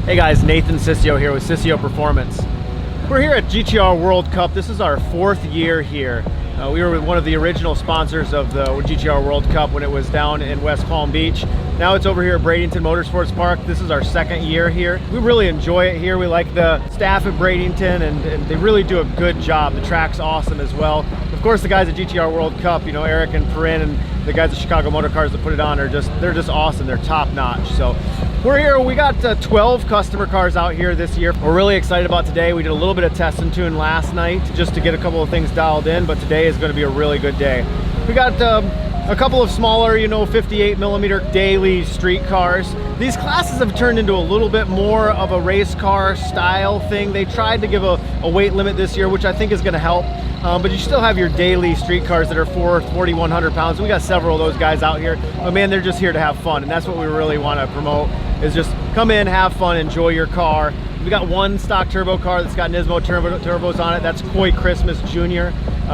Hey guys, Nathan Ciccio here with Ciccio Performance. We're here at GTR World Cup. This is our 4th year here. We were with one of the original sponsors of the GTR World Cup when it was down in West Palm Beach. Now it's over here at Bradenton Motorsports Park. This is our 2nd year here. We really enjoy it here. We like the staff at Bradenton, and they really do a good job. The track's awesome as well. Of course, the guys at GTR World Cup, you know, Eric and Perrin and the guys at Chicago Motor Cars that put it on they're just awesome. They're top notch. So we're here. We got 12 customer cars out here this year. We're really excited about today. We did a little bit of test and tune last night just to get a couple of things dialed in, but today is going to be a really good day. We got a couple of smaller, you know, 58mm daily street cars. These classes have turned into a little bit more of a race car style thing. They tried to give a weight limit this year, which I think is going to help. But you still have your daily street cars that are 4,100 pounds. We got several of those guys out here, but man, they're just here to have fun. And that's what we really want to promote, is just come in, have fun, enjoy your car. We got one stock turbo car that's got Nismo turbos on it. That's Cor Christmas Jr.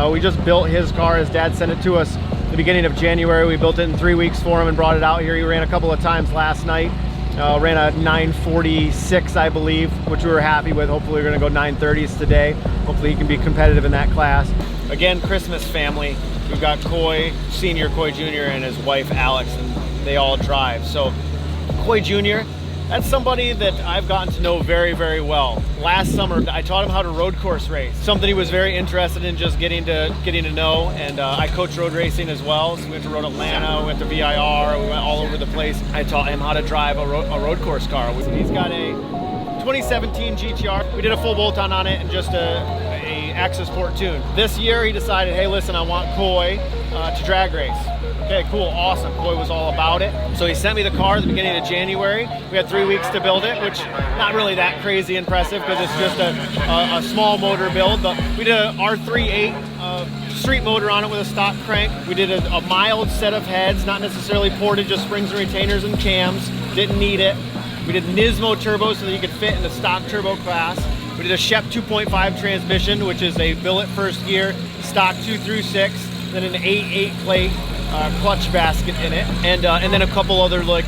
We just built his car. His dad sent it to us the beginning of January. We built it in 3 weeks for him and brought it out here. He ran a couple of times last night. Ran a 946, I believe, which we were happy with. Hopefully we're gonna go 930s today. Hopefully he can be competitive in that class. Again, Christmas family. We've got Coy, Senior Coy Jr. and his wife Alex, and they all drive. So Coy Jr., that's somebody that I've gotten to know very, very well. Last summer, I taught him how to road course race, something he was very interested in, just getting to know. And I coach road racing as well. So we went to Road Atlanta, we went to VIR, we went all over the place. I taught him how to drive a road course car. He's got a 2017 GTR. We did a full bolt-on on it and just a Access Port tune. This year he decided, hey, listen, I want Coy to drag race. Okay, cool, awesome. Coy was all about it. So he sent me the car at the beginning of January. We had 3 weeks to build it, which not really that crazy impressive because it's just a small motor build. But we did a R38 street motor on it with a stock crank. We did a mild set of heads, not necessarily ported, just springs and retainers and cams. Didn't need it. We did Nismo turbo so that you could fit in the stock turbo class. We did a Shep 2.5 transmission, which is a billet first gear, stock 2 through 6, then an 8/8 plate clutch basket in it, and then a couple other like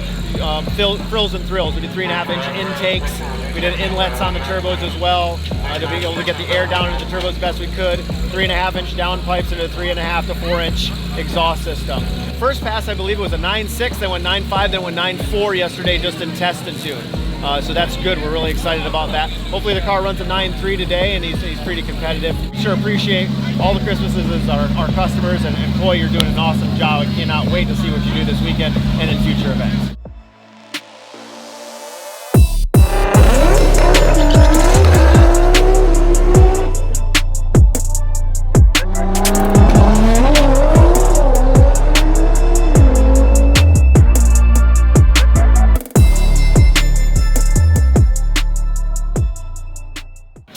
frills and thrills. We did 3.5-inch intakes. We did inlets on the turbos as well to be able to get the air down into the turbos best we could. 3.5-inch downpipes and a 3.5 to 4-inch exhaust system. First pass, I believe it was a 9.6, then went 9.5, then went 9.4 yesterday just in test and tune. So that's good. We're really excited about that. Hopefully the car runs a 9.3 today, and he's pretty competitive. Sure appreciate all the Christmases as our customers, and Coy, you're doing an awesome job. I cannot wait to see what you do this weekend and in future events.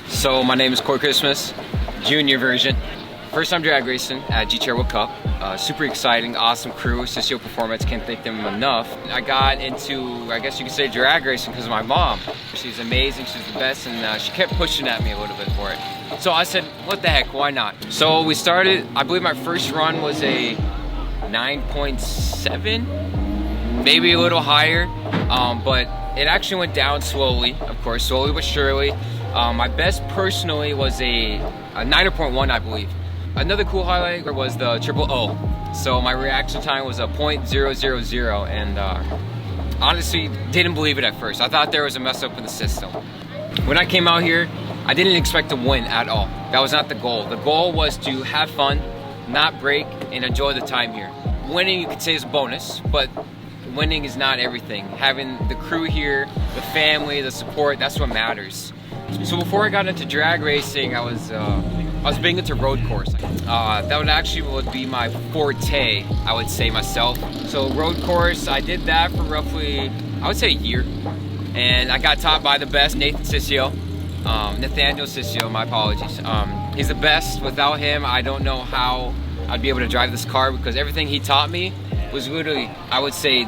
So my name is Cor Christmas Jr. version. First time drag racing at GTR World Cup. Super exciting, awesome crew, Cicio Performance, can't thank them enough. I got into, I guess you could say, drag racing because of my mom. She's amazing, she's the best, and she kept pushing at me a little bit for it. So I said, what the heck, why not? So we started, I believe my first run was a 9.7, maybe a little higher, but it actually went down slowly, of course, slowly but surely. My best personally was a 9.1, I believe. Another cool highlight was the triple O. So my reaction time was a 0.000, and honestly didn't believe it at first. I thought there was a mess up in the system. When I came out here, I didn't expect to win at all. That was not the goal. The goal was to have fun, not break, and enjoy the time here. Winning, you could say, is a bonus, but winning is not everything. Having the crew here, the family, the support, that's what matters. So before I got into drag racing, I was big into road course. That would be my forte, I would say myself. So road course, I did that for roughly, I would say, a year. And I got taught by the best, Nathan Ciccio. Nathaniel Ciccio, my apologies. He's the best. Without him, I don't know how I'd be able to drive this car, because everything he taught me was literally, I would say,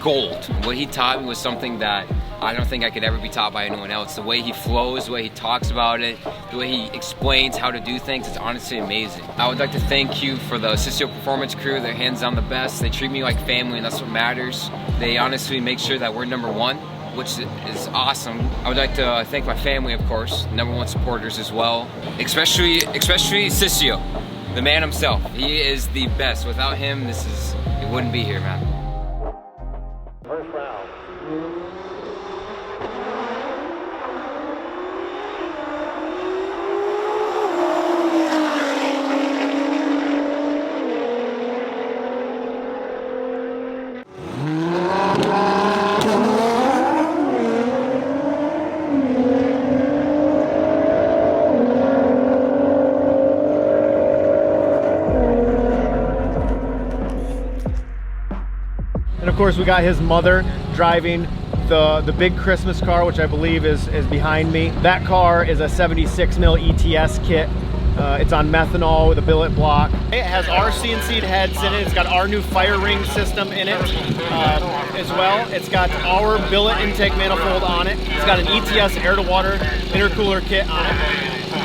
gold. What he taught me was something that I don't think I could ever be taught by anyone else. The way he flows, the way he talks about it, the way he explains how to do things, it's honestly amazing. I would like to thank you for the Cicio Performance crew. They're hands down the best. They treat me like family, and that's what matters. They honestly make sure that we're #1, which is awesome. I would like to thank my family, of course, #1 supporters as well. Especially Ciccio, the man himself. He is the best. Without him, it wouldn't be here, man. First round. And of course, we got his mother driving the big Christmas car, which I believe is behind me. That car is a 76 mil ETS kit. It's on methanol with a billet block. It has our CNC'd heads in it. It's got our new fire ring system in it as well. It's got our billet intake manifold on it. It's got an ETS air-to-water intercooler kit on it.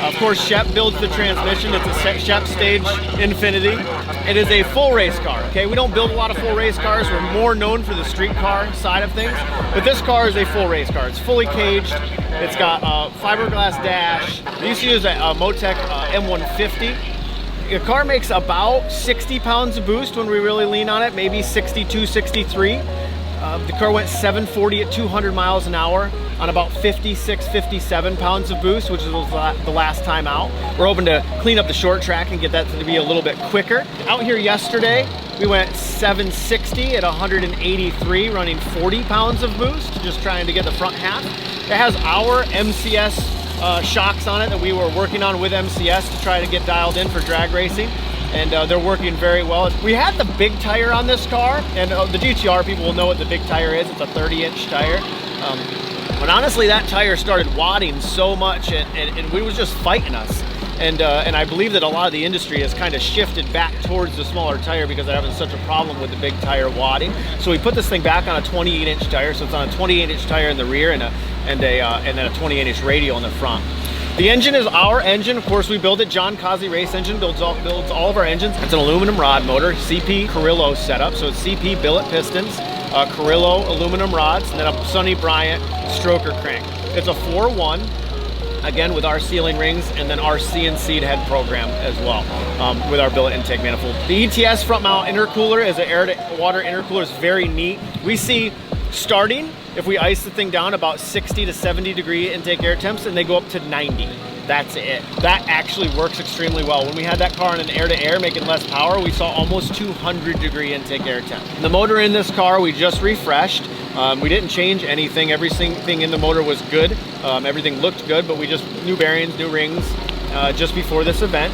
Of course, Shep builds the transmission. It's a Shep Stage Infinity. It is a full race car, okay? We don't build a lot of full race cars. We're more known for the street car side of things. But this car is a full race car. It's fully caged. It's got a fiberglass dash. We used to use a Motec M150. The car makes about 60 pounds of boost when we really lean on it, maybe 62, 63. The car went 740 at 200 miles an hour on about 56, 57 pounds of boost, which was the last time out. We're hoping to clean up the short track and get that to be a little bit quicker. Out here yesterday, we went 760 at 183, running 40 pounds of boost, just trying to get the front half. It has our MCS shocks on it that we were working on with MCS to try to get dialed in for drag racing. And they're working very well. We had the big tire on this car, and the GTR people will know what the big tire is. It's a 30-inch tire. But honestly, that tire started wadding so much, and it was just fighting us. And I believe that a lot of the industry has kind of shifted back towards the smaller tire because they're having such a problem with the big tire wadding. So we put this thing back on a 28-inch tire, so it's on a 28-inch tire in the rear and then a 28-inch radial in the front. The engine is our engine. Of course, we build it. John Kazi Race Engine builds all of our engines. It's an aluminum rod motor, CP Carrillo setup. So it's CP billet pistons, Carrillo aluminum rods, and then a Sonny Bryant stroker crank. It's a 4-1, again with our sealing rings and then our CNC'd head program as well with our billet intake manifold. The ETS front mount intercooler is an air-to-water intercooler. It's very neat. We see starting, if we ice the thing down, about 60 to 70 degree intake air temps, and they go up to 90. That's it. That actually works extremely well. When we had that car in an air-to-air making less power, we saw almost 200 degree intake air temp. The motor in this car we just refreshed. We didn't change anything. Everything in the motor was good. Everything looked good, but we just new bearings, new rings just before this event.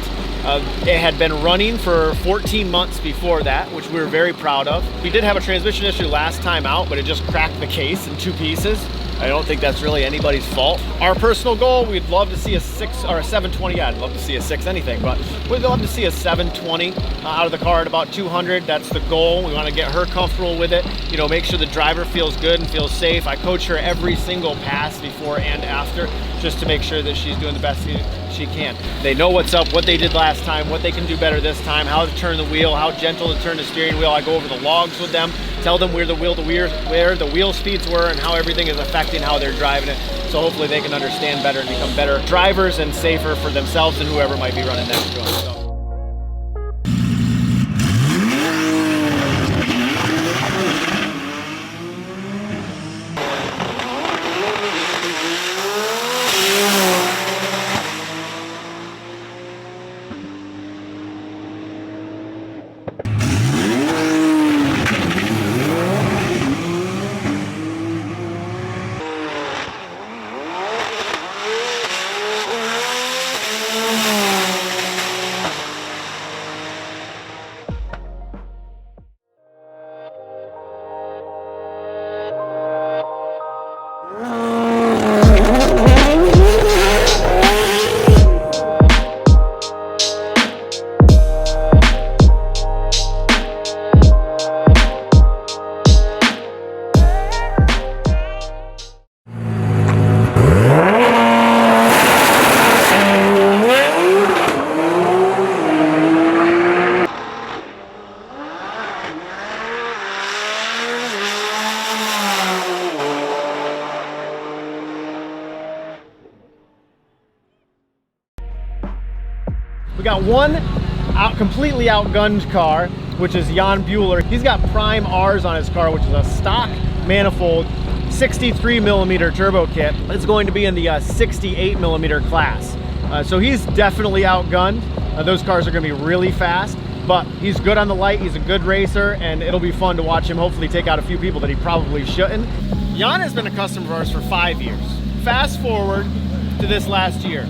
It had been running for 14 months before that, which we were very proud of. We did have a transmission issue last time out, but it just cracked the case in 2 pieces. I don't think that's really anybody's fault. Our personal goal, we'd love to see a 6 or a 720. Yeah, I'd love to see a 6 anything, but we'd love to see a 720 out of the car at about 200. That's the goal. We want to get her comfortable with it. You know, make sure the driver feels good and feels safe. I coach her every single pass before and after, just to make sure that she's doing the best she can. They know what's up, what they did last time, what they can do better this time, how to turn the wheel, how gentle to turn the steering wheel. I go over the logs with them, tell them where the wheel speeds were and how everything is affecting how they're driving it. So hopefully they can understand better and become better drivers and safer for themselves and whoever might be running next to them. So. We got one completely outgunned car, which is Jan Bueller. He's got prime R's on his car, which is a stock manifold 63 millimeter turbo kit. It's going to be in the 68 millimeter class. So he's definitely outgunned. Those cars are going to be really fast, but he's good on the light. He's a good racer, and it'll be fun to watch him hopefully take out a few people that he probably shouldn't. Jan has been a customer of ours for 5 years. Fast forward to this last year.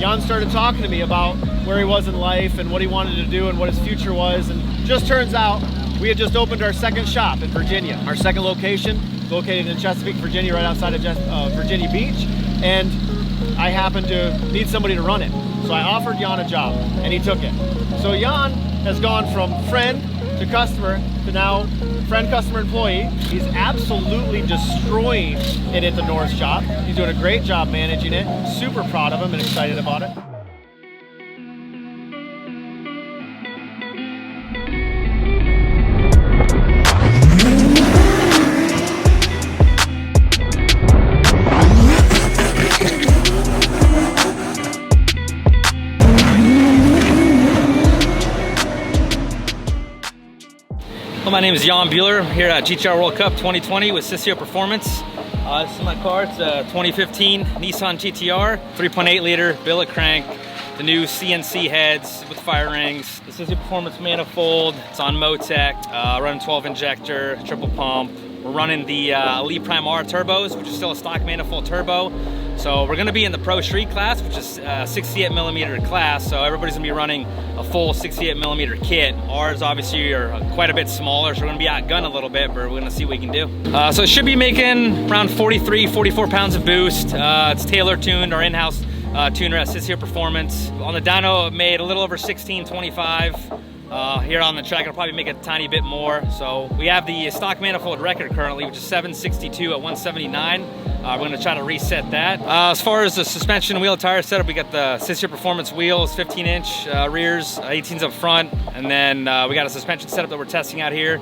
Jan started talking to me about where he was in life and what he wanted to do and what his future was, and just turns out we had just opened our second shop in Virginia. Our second location, located in Chesapeake, Virginia, right outside of Virginia Beach, and I happened to need somebody to run it. So I offered Jan a job, and he took it. So Jan has gone from friend to customer to now friend, customer, employee. He's absolutely destroying it at the North shop. He's doing a great job managing it. Super proud of him and excited about it. Well, my name is Jan Bueller. I'm here at GTI World Cup 2020 with Cicio Performance. This is my car. It's a 2015 Nissan GTR, 3.8 liter billet crank, the new CNC heads with fire rings. The Cicio Performance manifold. It's on Motec, running 12 injector, triple pump. We're running the Elite Prime R turbos, which is still a stock manifold turbo. So we're gonna be in the Pro Street class, which is a 68 millimeter class. So everybody's gonna be running a full 68 millimeter kit. Ours obviously are quite a bit smaller, so we're gonna be outgunned a little bit, but we're gonna see what we can do. So it should be making around 43, 44 pounds of boost. It's tailor tuned, our in-house tuner at Cicio Performance. On the dyno, it made a little over 1625. Here on the track, it'll probably make a tiny bit more. So we have the stock manifold record currently, which is 762 at 179. We're gonna try to reset that. As far as the suspension, wheel, tire setup, we got the Cicio Performance wheels, 15-inch rears, 18s up front, and then we got a suspension setup that we're testing out here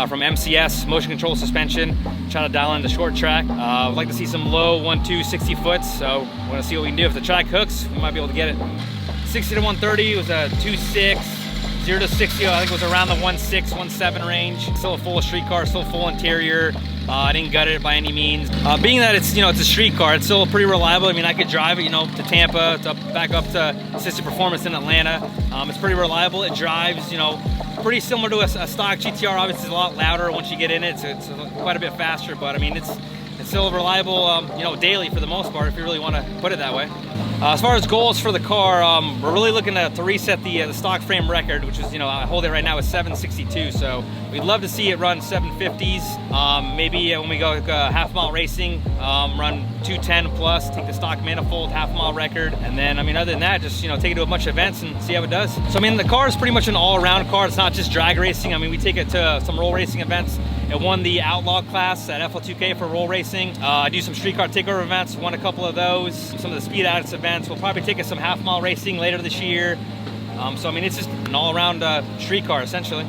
from MCS, motion control suspension. Trying to dial in the short track. I'd like to see some low 1.2 60 foot, so we're gonna see what we can do. If the track hooks, we might be able to get it. 60 to 130 was a 2.6. 0 to 60, I think it was around the 1.6, 1.7 range. Still a full street car, still full interior. I didn't gut it by any means. Being that it's, it's a street car, it's still pretty reliable. I mean, I could drive it, to Tampa, back up to Cicio Performance in Atlanta. It's pretty reliable. It drives, pretty similar to a stock GTR. Obviously, it's a lot louder once you get in it. It's quite a bit faster, but I mean, it's still reliable, daily for the most part, if you really want to put it that way. As far as goals for the car, we're really looking to reset the stock frame record, which is, I hold it right now at 762. So we'd love to see it run 750s. Maybe when we go half mile racing, run 210 plus, take the stock manifold half mile record. And then, other than that, just, take it to a bunch of events and see how it does. So, the car is pretty much an all around car. It's not just drag racing. We take it to some roll racing events. It won the Outlaw class at FL2K for roll racing. I do some street car takeover events, won a couple of those. Some of the Speed Addicts events. We'll probably take us some half mile racing later this year. So it's just an all around street car essentially.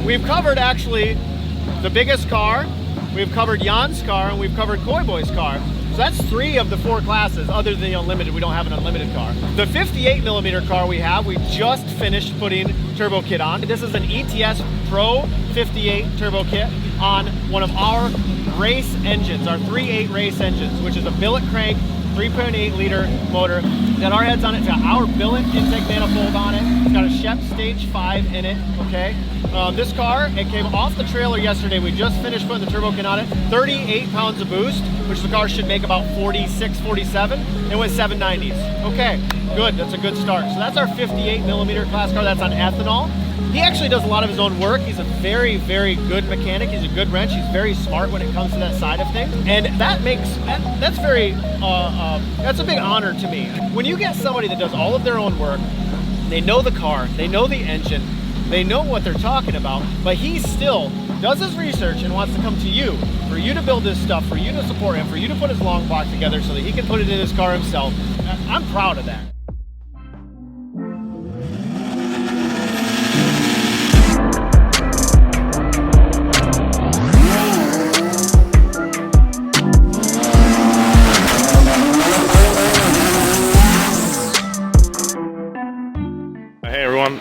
we've covered actually the biggest car, we've covered Jan's car, and we've covered Koi Boy's car. So that's 3 of the 4 classes, other than the unlimited. We don't have an unlimited car. The 58mm car we have, we just finished putting turbo kit on. This is an ETS Pro 58 turbo kit on one of our race engines, our 3.8 race engines, which is a billet crank, 3.8 liter motor. It's got our heads on it. It's got our billet intake manifold on it. It's got a Shep Stage 5 in it, okay? This car, it came off the trailer yesterday. We just finished putting the turbo kit on it. 38 pounds of boost, which the car should make about 46, 47. It went 790s. Okay, good, that's a good start. So that's our 58mm class car. That's on ethanol. He actually does a lot of his own work. He's a very, very good mechanic. He's a good wrench. He's very smart when it comes to that side of things. And that makes, that's very, that's a big honor to me. When you get somebody that does all of their own work, they know the car, they know the engine, they know what they're talking about, but he still does his research and wants to come to you, for you to build this stuff, for you to support him, for you to put his long block together so that he can put it in his car himself. I'm proud of that.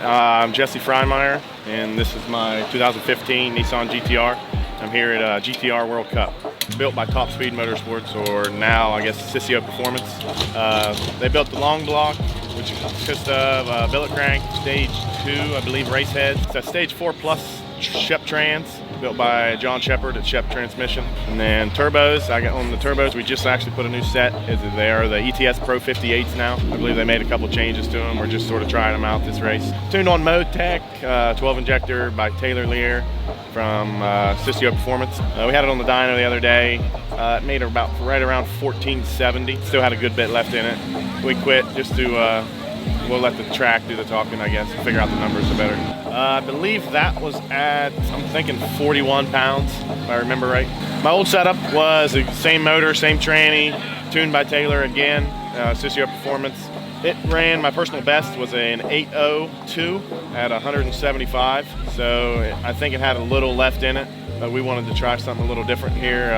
I'm Jesse Fryminer, and this is my 2015 Nissan GTR. I'm here at GTR World Cup, built by Top Speed Motorsports, or now I guess Cicio Performance. They built the long block, which consists of billet crank, stage 2, I believe, race head. It's a stage 4 plus Shep Trans, built by John Shepard at Shep Transmission. And then turbos, I got on the turbos, we just actually put a new set. They are the ETS Pro 58s now. I believe they made a couple changes to them. We're just sort of trying them out this race. Tuned on Motec, 12 injector by Taylor Lear from Cicio Performance. We had it on the dyno the other day. It made about right around 1470. Still had a good bit left in it. We quit just to, we'll let the track do the talking, I guess, figure out the numbers a better. I believe that was at, I'm thinking 41 pounds, if I remember right. My old setup was the same motor, same tranny, tuned by Taylor again, Cicio Performance. It ran, my personal best was an 802 at 175, so I think it had a little left in it, but we wanted to try something a little different here,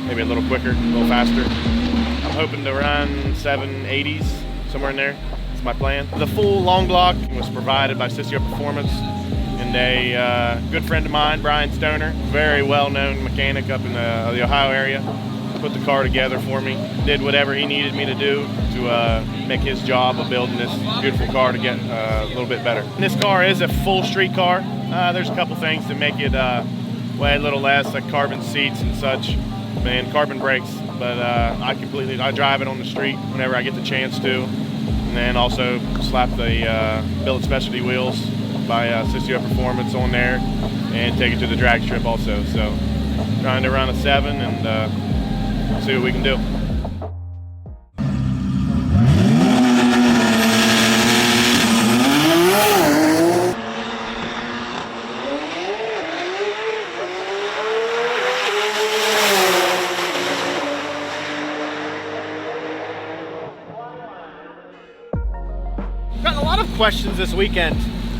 maybe a little quicker, a little faster. I'm hoping to run 780s, somewhere in there. My plan. The full long block was provided by Cicio Performance, and a good friend of mine, Brian Stoner, very well-known mechanic up in the Ohio area, put the car together for me, did whatever he needed me to do to make his job of building this beautiful car to get a little bit better. And this car is a full street car. There's a couple things to make it weigh a little less, like carbon seats and such, and carbon brakes, but I drive it on the street whenever I get the chance to. And then also slap the billet specialty wheels by Cicio Performance on there and take it to the drag strip also. So trying to run a 7 and see what we can do. Gotten a lot of questions this weekend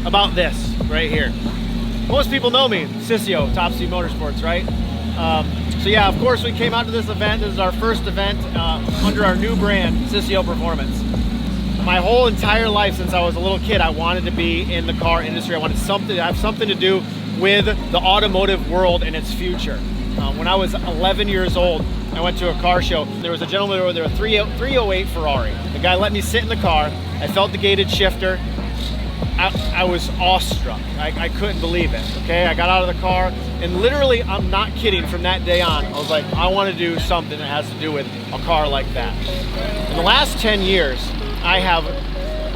about this right here. Most people know me, Cicio, Top Speed Motorsports, right? So yeah, of course we came out to this event. This is our first event under our new brand, Cicio Performance. My whole entire life since I was a little kid, I wanted to be in the car industry. I wanted to have something to do with the automotive world and its future. When I was 11 years old, I went to a car show. There was a gentleman over there, a 308 Ferrari. The guy let me sit in the car. I felt the gated shifter. I was awestruck. I couldn't believe it, okay? I got out of the car, and literally, I'm not kidding, from that day on, I was like, I want to do something that has to do with a car like that. In the last 10 years, I have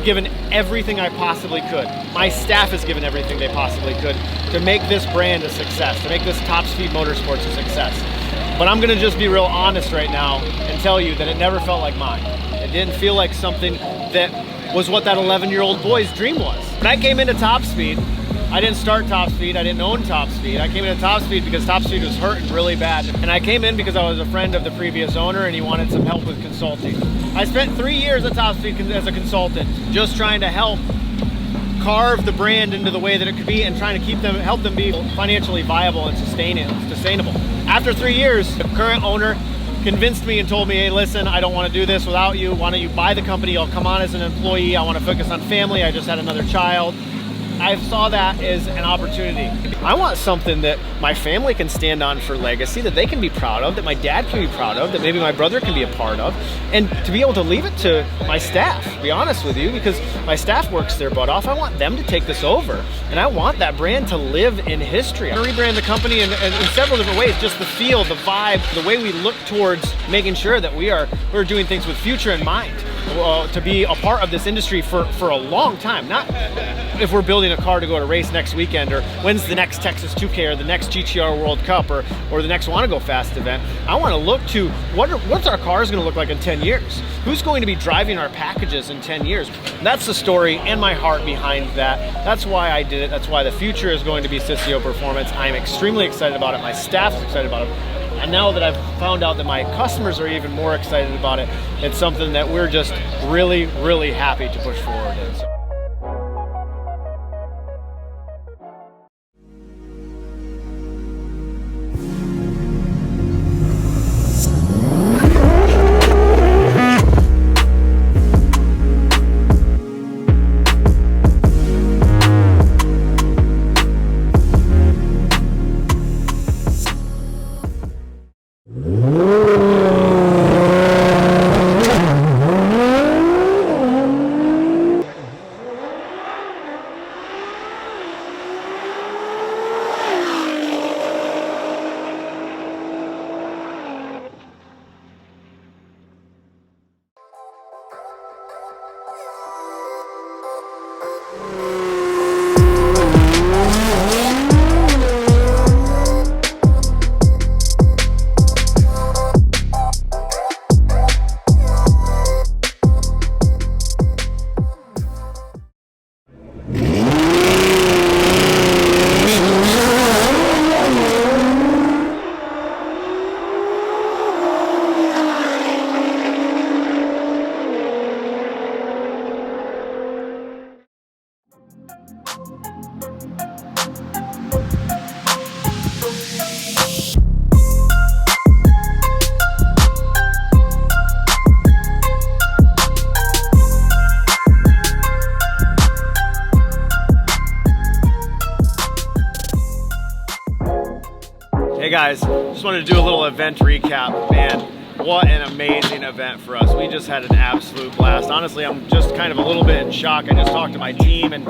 given everything I possibly could. My staff has given everything they possibly could to make this brand a success, to make this Top Speed Motorsports a success. But I'm gonna just be real honest right now and tell you that it never felt like mine. It didn't feel like something that was what that 11-year-old boy's dream was. When I came into Top Speed, I didn't start Top Speed, I didn't own Top Speed. I came into Top Speed because Top Speed was hurting really bad. And I came in because I was a friend of the previous owner and he wanted some help with consulting. I spent 3 years at Top Speed as a consultant, just trying to help carve the brand into the way that it could be and trying to help them be financially viable and sustainable. After 3 years, the current owner convinced me and told me, hey, listen, I don't want to do this without you. Why don't you buy the company? I'll come on as an employee. I want to focus on family. I just had another child. I saw that as an opportunity. I want something that my family can stand on for legacy, that they can be proud of, that my dad can be proud of, that maybe my brother can be a part of, and to be able to leave it to my staff, to be honest with you, because my staff works their butt off. I want them to take this over, and I want that brand to live in history. I'm gonna rebrand the company in several different ways, just the feel, the vibe, the way we look towards making sure that we're doing things with future in mind, to be a part of this industry for a long time, not if we're building a car to go to race next weekend, or when's the next Texas 2K or the next GTR World Cup or the next Wanna Go Fast event. I want to look to what's our cars going to look like in 10 years? Who's going to be driving our packages in 10 years? That's the story and my heart behind that. That's why I did it. That's why the future is going to be Cicio Performance. I'm extremely excited about it. My staff's excited about it. And now that I've found out that my customers are even more excited about it, it's something that we're just really, really happy to push forward in. So. Hey guys, just wanted to do a little event recap. Man, what an amazing event for us. We just had an absolute blast. Honestly, I'm just kind of a little bit in shock. I just talked to my team and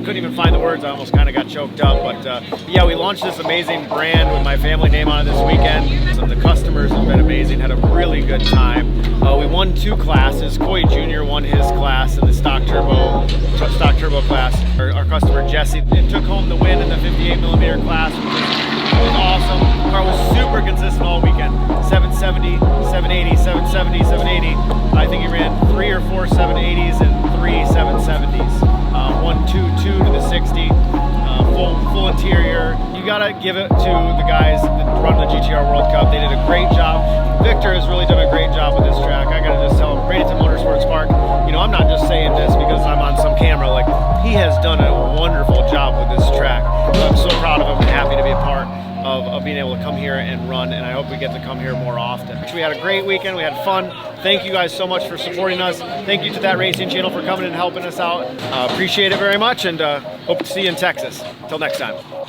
couldn't even find the words. I almost kind of got choked up. But yeah, we launched this amazing brand with my family name on it this weekend. So the customers have been amazing, had a really good time. We won 2 classes. Cor Jr. won his class in the stock turbo class. Our customer Jesse took home the win in the 58mm class, which was awesome. The car was super consistent all weekend. 770, 780, 770, 780. I think he ran 3 or 4 780s and 3 770s. 122 to the 60. Full interior. You gotta give it to the guys that run the GTR World Cup. They did a great job. Victor has really done a great job with this track. I gotta just tell him, Bradenton Motorsports Park, you know, I'm not just saying this because I'm on some camera. Like, he has done a wonderful job with this track. I'm so proud of him and happy to be a part of being able to come here and run, and I hope we get to come here more often. We had a great weekend. We had fun. Thank you guys so much for supporting us. Thank you to That Racing Channel for coming and helping us out. Appreciate it very much, and hope to see you in Texas. Until next time.